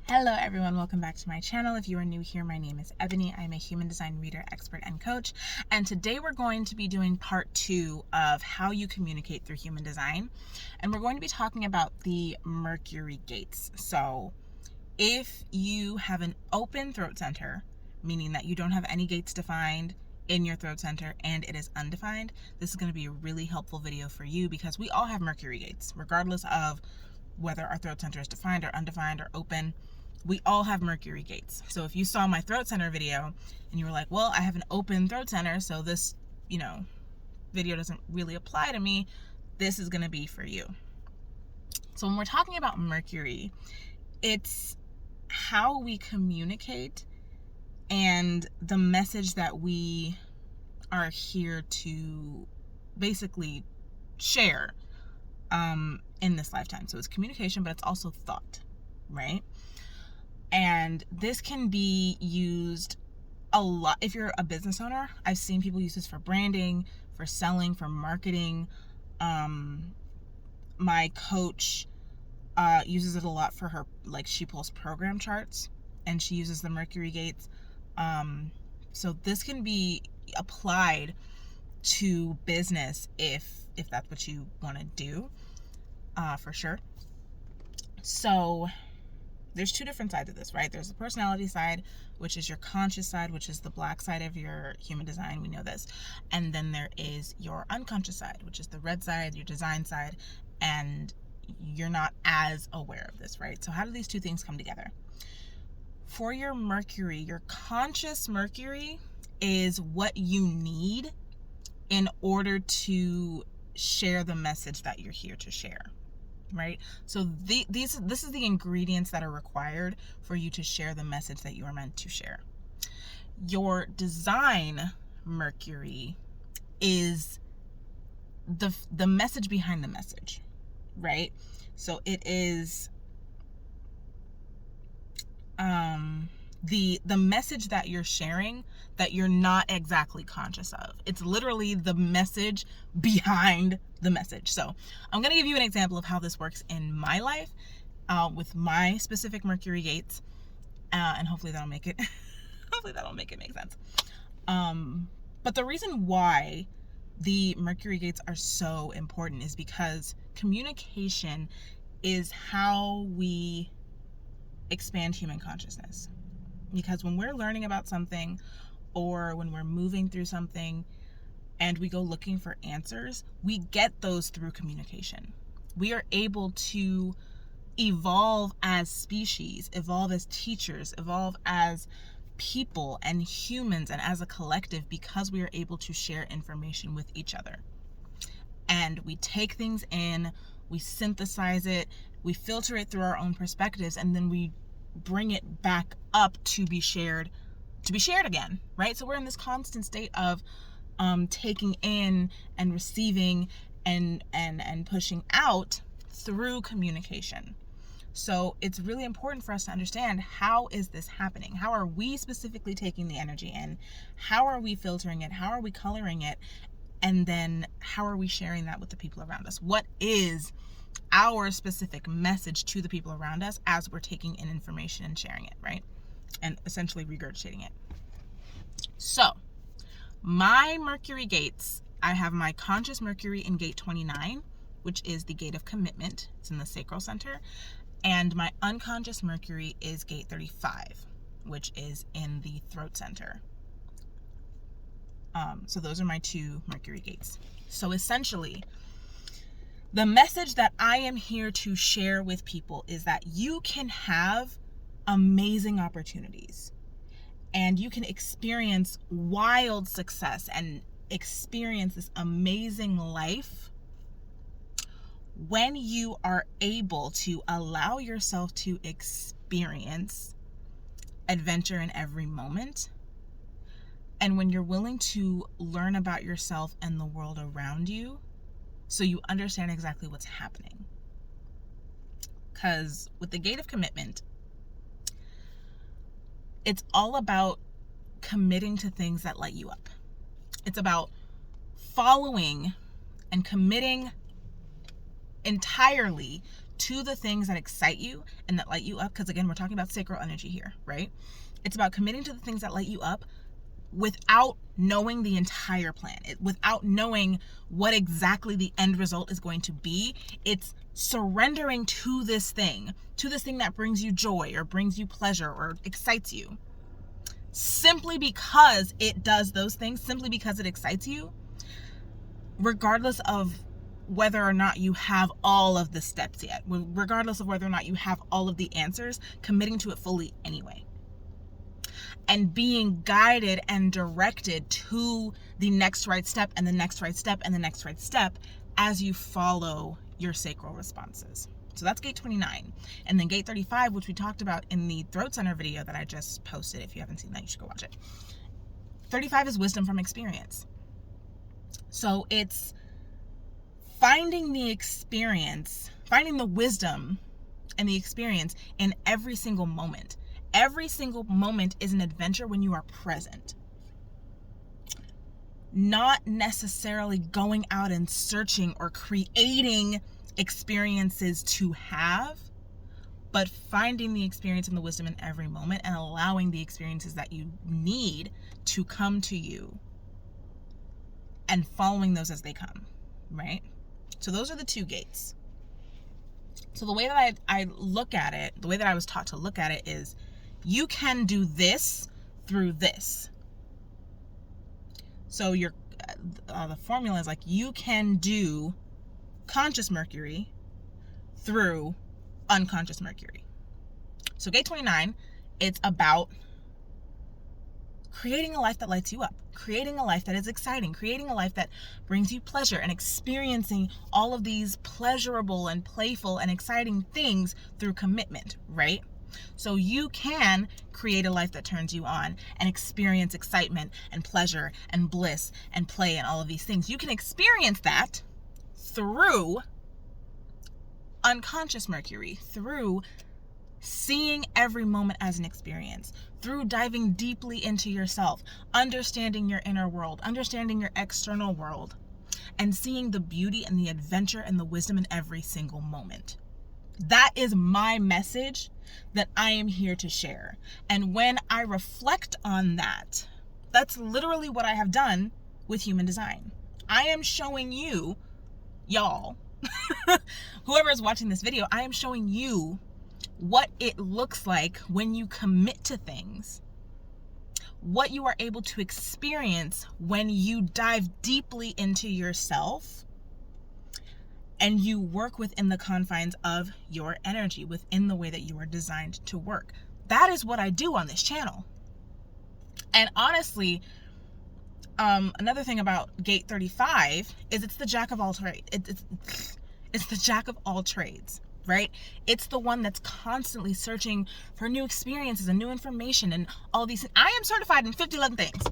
Hello everyone, welcome back to my channel. If you are new here, my name is Ebony. I'm a human design reader, expert, and coach. And today we're going to be doing part 2 of how you communicate through human design. And we're going to be talking about the Mercury gates. So if you have an open throat center, meaning that you don't have any gates defined in your throat center and it is undefined, this is going to be a really helpful video for you because we all have Mercury gates, regardless of whether our throat center is defined or undefined or open. We all have Mercury gates. So if you saw my throat center video and you were like, well, I have an open throat center, so this, video doesn't really apply to me, this is going to be for you. So when we're talking about Mercury, it's how we communicate and the message that we are here to basically share in this lifetime. So it's communication, but it's also thought, right? And this can be used a lot. If you're a business owner, I've seen people use this for branding, for selling, for marketing. My coach uses it a lot for her, she pulls program charts and she uses the Mercury gates. So this can be applied to business if that's what you want to do, for sure. So there's two different sides of this, right? There's the personality side, which is your conscious side, which is the black side of your human design. We know this. And then there is your unconscious side, which is the red side, your design side, and you're not as aware of this, right? So how do these two things come together? For your Mercury, your conscious Mercury is what you need in order to share the message that you're here to share. Right? So this is the ingredients that are required for you to share the message that you are meant to share. Your design Mercury is the message behind the message, right? So it is the message that you're sharing that you're not exactly conscious of. It's literally the message behind the message. So I'm going to give you an example of how this works in my life with my specific Mercury gates, and hopefully that'll make it make sense. But the reason why the Mercury gates are so important is because communication is how we expand human consciousness. Because when we're learning about something or when we're moving through something and we go looking for answers, we get those through communication. We are able to evolve as species, evolve as teachers, evolve as people and humans and as a collective because we are able to share information with each other. And we take things in, we synthesize it, we filter it through our own perspectives, and then we bring it back up to be shared again, right? So we're in this constant state of taking in and receiving and pushing out through communication. So it's really important for us to understand, how is this happening? How are we specifically taking the energy in? How are we filtering it? How are we coloring it? And then how are we sharing that with the people around us? What is our specific message to the people around us as we're taking in information and sharing it, right? And essentially regurgitating it. So my Mercury gates, I have my conscious Mercury in gate 29, which is the gate of commitment. It's in the sacral center. And my unconscious Mercury is gate 35, which is in the throat center. So those are my two Mercury gates. So essentially, the message that I am here to share with people is that you can have amazing opportunities and you can experience wild success and experience this amazing life when you are able to allow yourself to experience adventure in every moment, and when you're willing to learn about yourself and the world around you so you understand exactly what's happening. Because with the gate of commitment, it's all about committing to things that light you up. It's about following and committing entirely to the things that excite you and that light you up. Because again, we're talking about sacral energy here, right? It's about committing to the things that light you up without knowing the entire plan, without knowing what exactly the end result is going to be. It's surrendering to this thing that brings you joy or brings you pleasure or excites you. Simply because it does those things, simply because it excites you, regardless of whether or not you have all of the steps yet, regardless of whether or not you have all of the answers, committing to it fully anyway. And being guided and directed to the next right step and the next right step and the next right step as you follow your sacral responses. So that's gate 29. And then gate 35, which we talked about in the throat center video that I just posted. If you haven't seen that, you should go watch it. 35 is wisdom from experience. So it's finding the experience, finding the wisdom and the experience in every single moment. Every single moment is an adventure when you are present. Not necessarily going out and searching or creating experiences to have, but finding the experience and the wisdom in every moment and allowing the experiences that you need to come to you and following those as they come, right? So those are the two gates. So the way that I look at it, the way that I was taught to look at it is, you can do this through this. So the formula is like, you can do conscious Mercury through unconscious Mercury. So gate 29, it's about creating a life that lights you up, creating a life that is exciting, creating a life that brings you pleasure, and experiencing all of these pleasurable and playful and exciting things through commitment, right? So you can create a life that turns you on and experience excitement and pleasure and bliss and play and all of these things. You can experience that through unconscious Mercury, through seeing every moment as an experience, through diving deeply into yourself, understanding your inner world, understanding your external world, and seeing the beauty and the adventure and the wisdom in every single moment. That is my message that I am here to share. And when I reflect on that, that's literally what I have done with human design. I am showing you, y'all, whoever is watching this video, I am showing you what it looks like when you commit to things, what you are able to experience when you dive deeply into yourself and you work within the confines of your energy, within the way that you are designed to work. That is what I do on this channel. And honestly, another thing about gate 35 is it's the jack of all trades. It's the jack of all trades, right? It's the one that's constantly searching for new experiences and new information and all these things. I am certified in 50 things.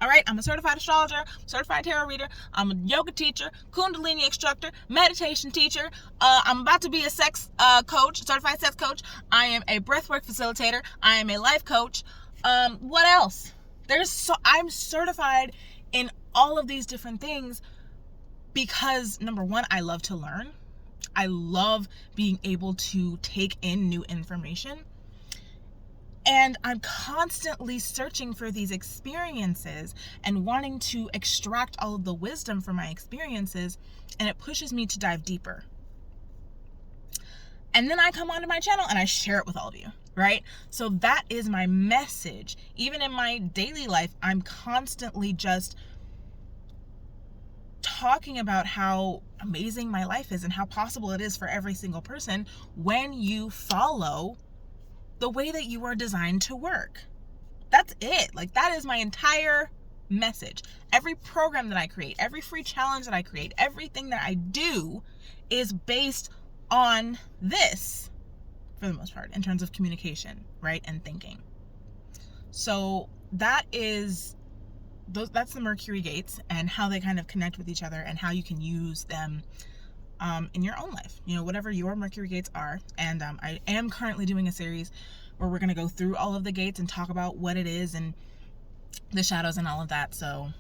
All right, I'm a certified astrologer, certified tarot reader, I'm a yoga teacher, Kundalini instructor, meditation teacher. I'm about to be a sex coach, certified sex coach. I am a breathwork facilitator. I am a life coach. What else? I'm certified in all of these different things because, number one, I love to learn. I love being able to take in new information. And I'm constantly searching for these experiences and wanting to extract all of the wisdom from my experiences, and it pushes me to dive deeper. And then I come onto my channel and I share it with all of you, right? So that is my message. Even in my daily life, I'm constantly just talking about how amazing my life is and how possible it is for every single person when you follow the way that you are designed to work. That's it. Like, that is my entire message. Every program that I create, every free challenge that I create, everything that I do is based on this, for the most part, in terms of communication, right, and thinking. So that's the Mercury gates and how they kind of connect with each other and how you can use them in your own life, whatever your Mercury gates are. And I am currently doing a series where we're going to go through all of the gates and talk about what it is and the shadows and all of that. So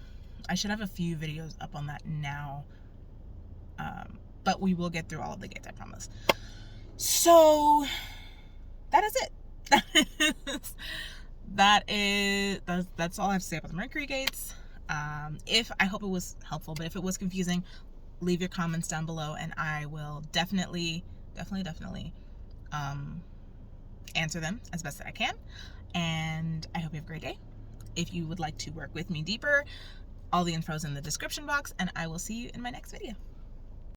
I should have a few videos up on that now, but we will get through all of the gates, I promise. So that is it. That's all I have to say about the Mercury gates. I hope it was helpful, but if it was confusing, leave your comments down below and I will definitely answer them as best that I can. And I hope you have a great day. If you would like to work with me deeper, all the info is in the description box, and I will see you in my next video.